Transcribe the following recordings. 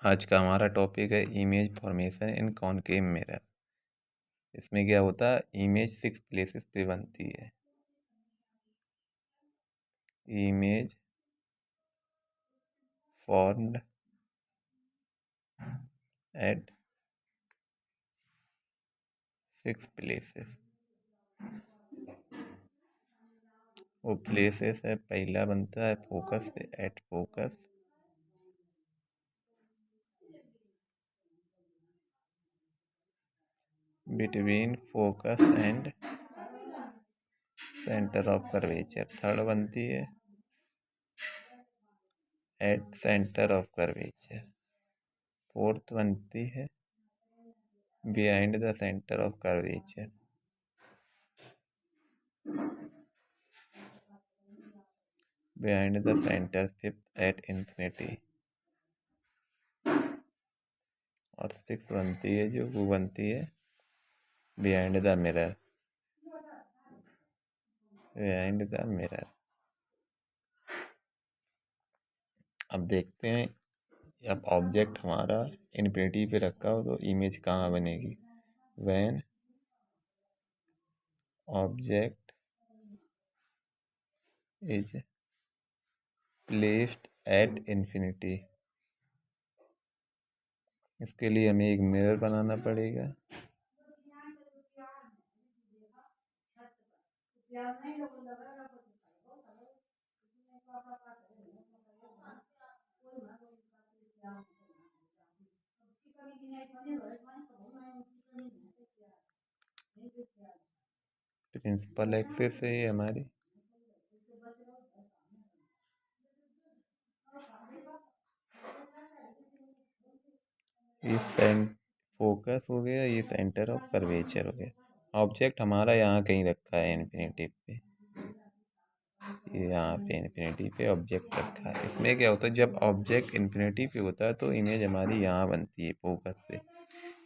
आज का हमारा टॉपिक है इमेज फॉर्मेशन इन कॉनकेव मिरर। इसमें क्या होता है, इमेज 6 प्लेसेस पे बनती है। Image formed at 6 places. वो प्लेसेस है, पहला बनता है फोकस पे, at focus, between focus and centre of curvature. Third बनती है eight centre of curvature. Fourth बनती है behind the center of curvature. Behind the centre. Fifth at infinity. और सिक्स बनती है जो वो बनती है behind the mirror. Behind the mirror. अब देखते हैं, अब ऑब्जेक्ट हमारा इन्फिनिटी पे रखा हो तो इमेज कहाँ बनेगी। When object is placed at infinity. इसके लिए हमें एक मिरर बनाना पड़ेगा। प्रिंसिपल एक्सिस है ये हमारी। ये फोकस हो गया, ये सेंटर ऑफ कर्वेचर हो गया। ऑब्जेक्ट हमारा यहाँ कहीं रखा है इन्फिनिटी पे, यहाँ पे इन्फिनिटी पे ऑब्जेक्ट रखा है। इसमें क्या होता है, जब ऑब्जेक्ट इन्फिनिटी पे होता है तो इमेज हमारी यहाँ बनती है फोकस पे।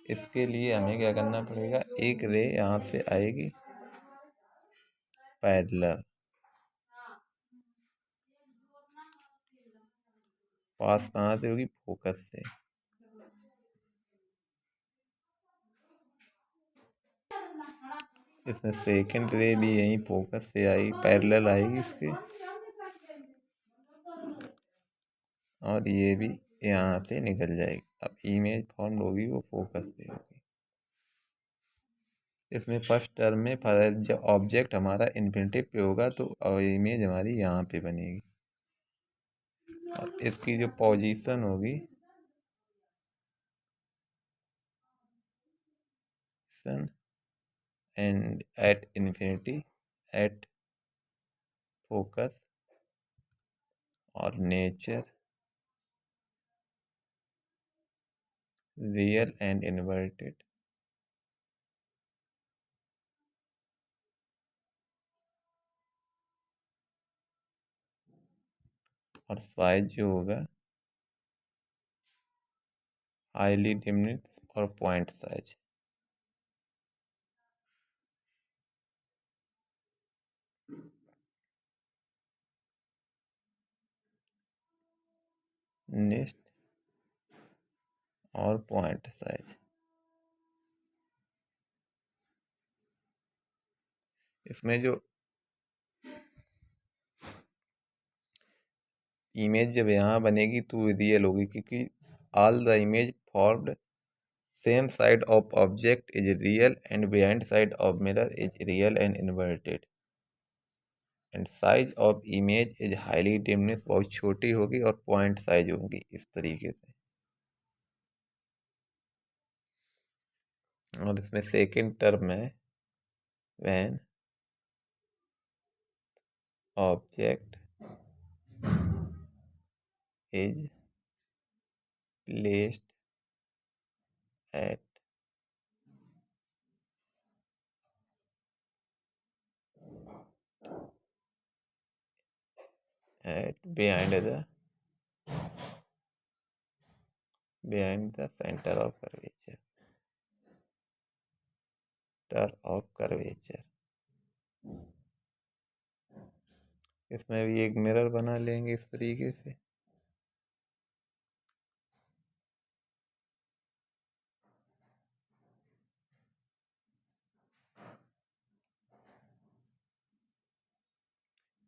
इसके लिए हमें क्या करना पड़ेगा, एक रे यहाँ से आएगी पैरेलल, पास कहाँ से होगी, फोकस से। इसमें सेकंड रे भी यहीं फोकस से आएगी, पैरेलल आएगी इसके, और ये भी यहाँ से निकल जाएगी। अब इमेज फॉर्म होगी वो फोकस पे होगी। इसमें फर्स्ट टर्म में जब ऑब्जेक्ट हमारा इन्फिनिटी पे होगा तो इमेज हमारी यहाँ पे बनेगी। और इसकी जो पोजीशन होगी and at infinity, at focus और नेचर, रियल एंड इन्वर्टेड, और साइज जो होगा हाईली डिमिनिश और पॉइंट साइज। नेक्स्ट और पॉइंट साइज। इसमें जो इमेज जब यहाँ बनेगी तो रियल होगी, क्योंकि all the image formed same side of object is real and behind side of mirror is real and inverted and size of image is highly diminish, बहुत छोटी होगी, और पॉइंट साइज होगी इस तरीके से। और इसमें सेकंड टर्म है when object is placed eight behind the center of curvature, इसमें भी एक मिरर बना लेंगे इस तरीके से।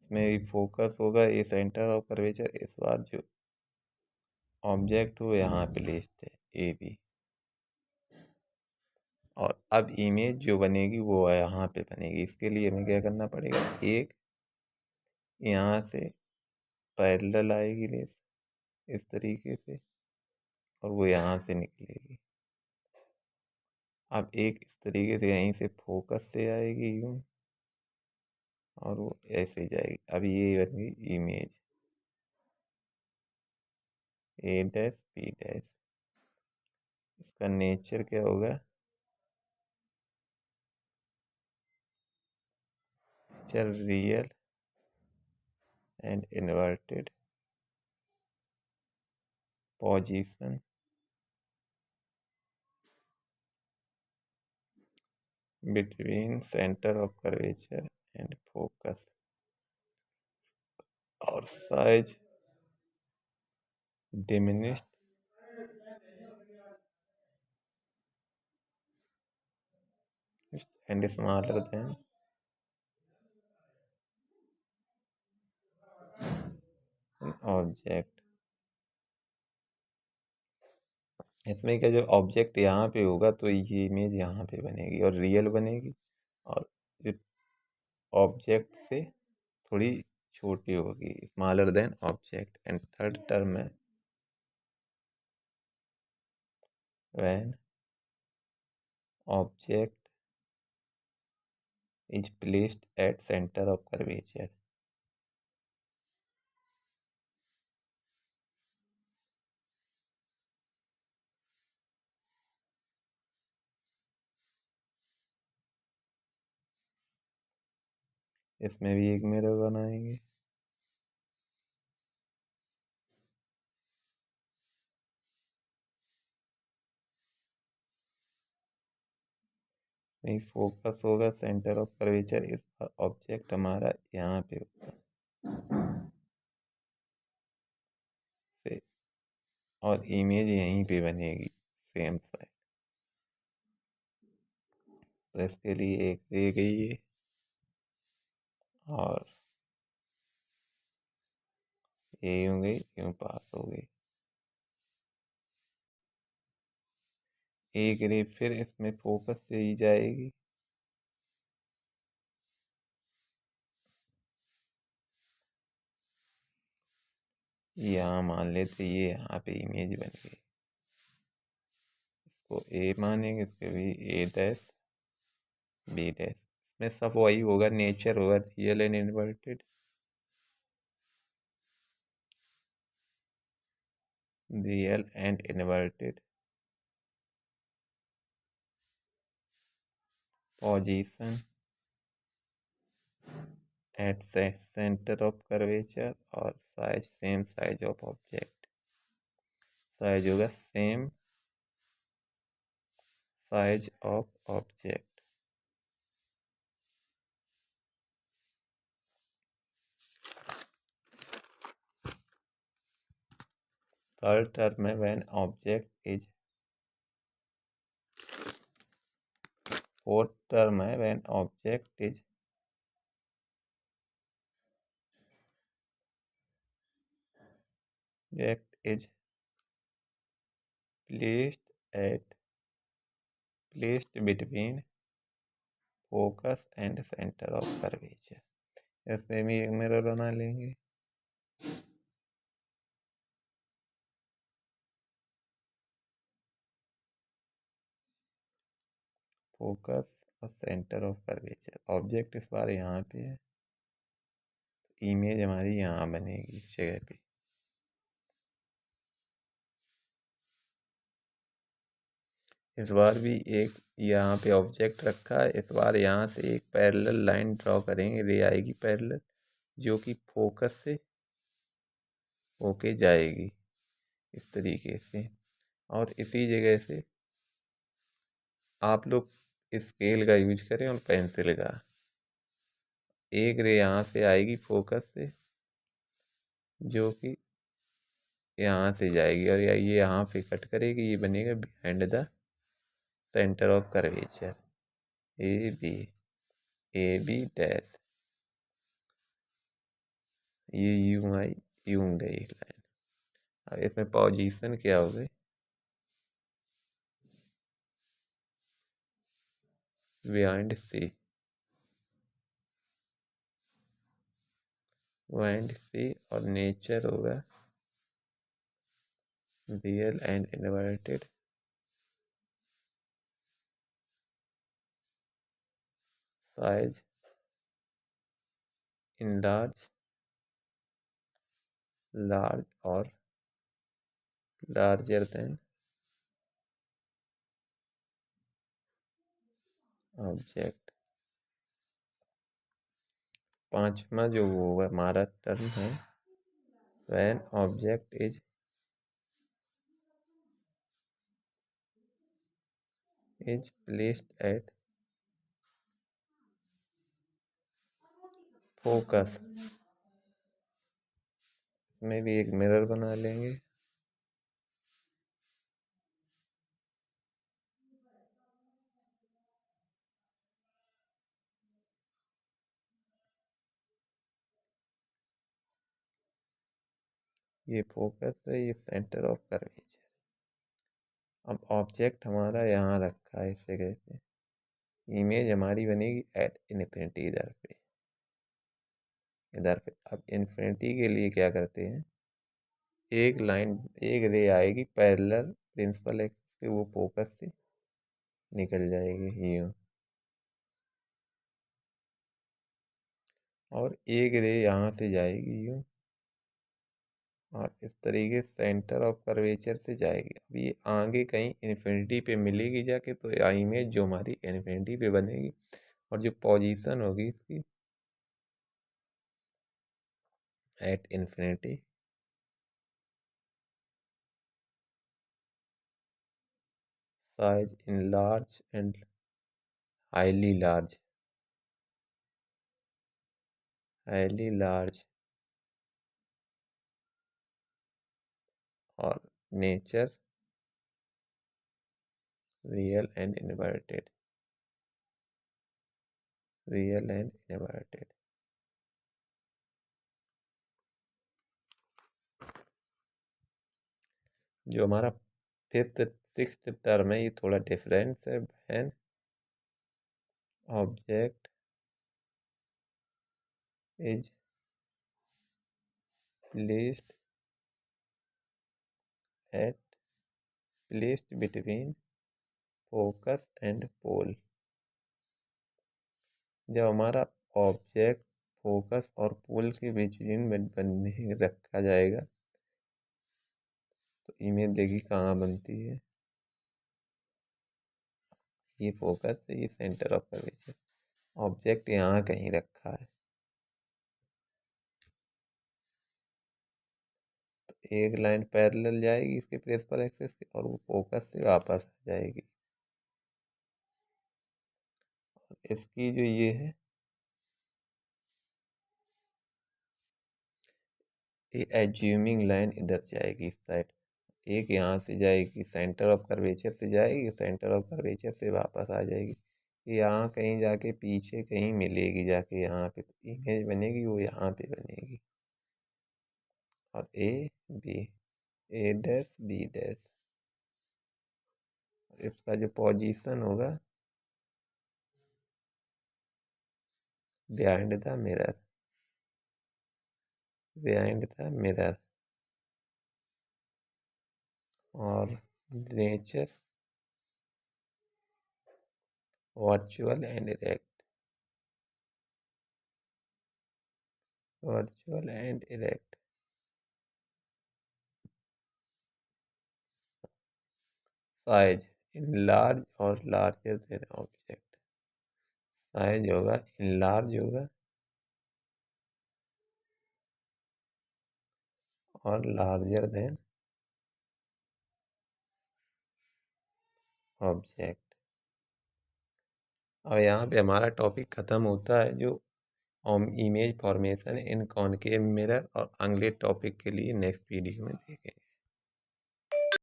इसमें भी फोकस होगा ए सेंटर ऑफ कर्वेचर। इस बार जो ऑब्जेक्ट वो यहाँ पे लिस्ट है ए बी, और अब इमेज जो बनेगी वो यहाँ पे बनेगी। इसके लिए हमें क्या करना पड़ेगा, एक यहाँ से पैरेलल आएगी रेस इस तरीके से, और वो यहाँ से निकलेगी। अब एक इस तरीके से यहीं से फोकस से आएगी यूँ, और वो ऐसे ही जाएगी। अब ये बन गई image A dash B dash. इसका नेचर क्या होगा, nature real and inverted position between centre of curvature and focus, और size diminished and smaller than object. इसमें क्या, जब ऑब्जेक्ट यहाँ पे होगा तो ये इमेज यहाँ पे बनेगी और रियल बनेगी, और ऑब्जेक्ट से थोड़ी छोटी होगी, smaller than object. And third term है when object is placed at centre of curvature. इसमें भी एक मिरर बनाएंगे। नहीं, फोकस होगा सेंटर ऑफ कर्वेचर, इस पर ऑब्जेक्ट हमारा यहाँ पे होगा से, और इमेज यहीं पे बनेगी सेम साइड। तो इसके लिए एक दे गई है, और ये यूँ गई, यूँ पास हो गई। एक रे फिर इसमें फोकस से ही जाएगी, यहाँ मान लेते ये यहाँ पे इमेज बन गई। इसको ए मानेंगे, इसके भी ए डैश बी डैश। इसमें सब वही होगा, नेचर होगा real and inverted, real and inverted position at centre of curvature, और size same size of object. Size होगा same size of object. Third term है when object is, fourth term है when object is placed at placed between focus and center of curvature। इसमें भी एक mirror बना लेंगे। Focus और centre of curvature, object इस बार यहाँ पे है, इमेज हमारी यहाँ बनेगी इस जगह पे। इस बार भी एक यहाँ पे ऑब्जेक्ट रखा है, इस बार यहाँ से एक पैरेलल लाइन ड्रॉ करेंगे, रे आएगी पैरेलल, जो कि फोकस से होके जाएगी इस तरीके से। और इसी जगह से आप लोग स्केल का यूज करें और पेंसिल का। एक रे यहाँ से आएगी फोकस से, जो कि यहाँ से जाएगी, और ये यहाँ पे कट करेगी, ये बनेगा behind the center of curvature A B dash. ये यूं आई, यूं गई लाइन। अब इसमें पोजीशन क्या हो गई, बिहाइंड सी, बिहाइंड सी, और नेचर होगा real and inverted, size in large, large और लार्जर देन ऑब्जेक्ट। पांचवा जो वो हमारा टर्म है, when object is placed at focus. इसमें भी एक मिरर बना लेंगे। ये फोकस है, ये सेंटर ऑफ कर्वेचर। अब ऑब्जेक्ट हमारा यहाँ रखा है इस जगह पे, इमेज हमारी बनेगी एट इन्फिनिटी, इधर पे। अब इन्फिनिटी के लिए क्या करते हैं, एक लाइन, एक रे आएगी पैरेलल प्रिंसिपल एक्सिस के, वो फोकस से निकल जाएगी यूँ, और एक रे यहाँ से जाएगी यूँ, और इस तरीके सेंटर ऑफ कर्वेचर से जाएगी। अब ये आगे कहीं इन्फिनिटी पे मिलेगी जाके, तो इमेज जो हमारी इन्फिनिटी पे बनेगी, और जो पोजीशन होगी इसकी at infinity, size in large and highly large, highly large, और nature real and inverted, real and inverted. जो हमारा फिफ्थ सिक्स्थ टर्म है, ये थोड़ा डिफरेंस है। When object is placed at, placed between focus and pole. जब हमारा object focus और पोल के बीच में बनने रखा जाएगा, तो इमेज देखिए कहाँ बनती है, ये फोकस है, ये सेंटर ऑफ कर्वेचर, ऑब्जेक्ट यहाँ कहीं रखा है, तो एक लाइन पैरेलल जाएगी इसके प्रिंसिपल एक्सिस के, और वो फोकस से वापस आ जाएगी। इसकी जो ये है, ये एज्यूमिंग लाइन इधर जाएगी इस साइड, एक यहाँ से जाएगी सेंटर ऑफ कर्वेचर से जाएगी, सेंटर ऑफ कर्वेचर से वापस आ जाएगी, यहाँ कहीं जाके पीछे कहीं मिलेगी जाके, यहाँ पे इमेज बनेगी, वो यहाँ पे बनेगी, और A B, A dash B dash, इसका जो पोजीशन होगा behind the mirror, behind the mirror, और nature virtual and erect, virtual and erect. Size in large और लार्जर देन ऑब्जेक्ट, साइज होगा इन लार्ज होगा और लार्जर देन ऑब्जेक्ट। अब यहाँ पे हमारा टॉपिक ख़त्म होता है, जो इमेज फॉर्मेशन इन कॉनकेव मिरर, और अगले टॉपिक के लिए नेक्स्ट वीडियो में देखेंगे।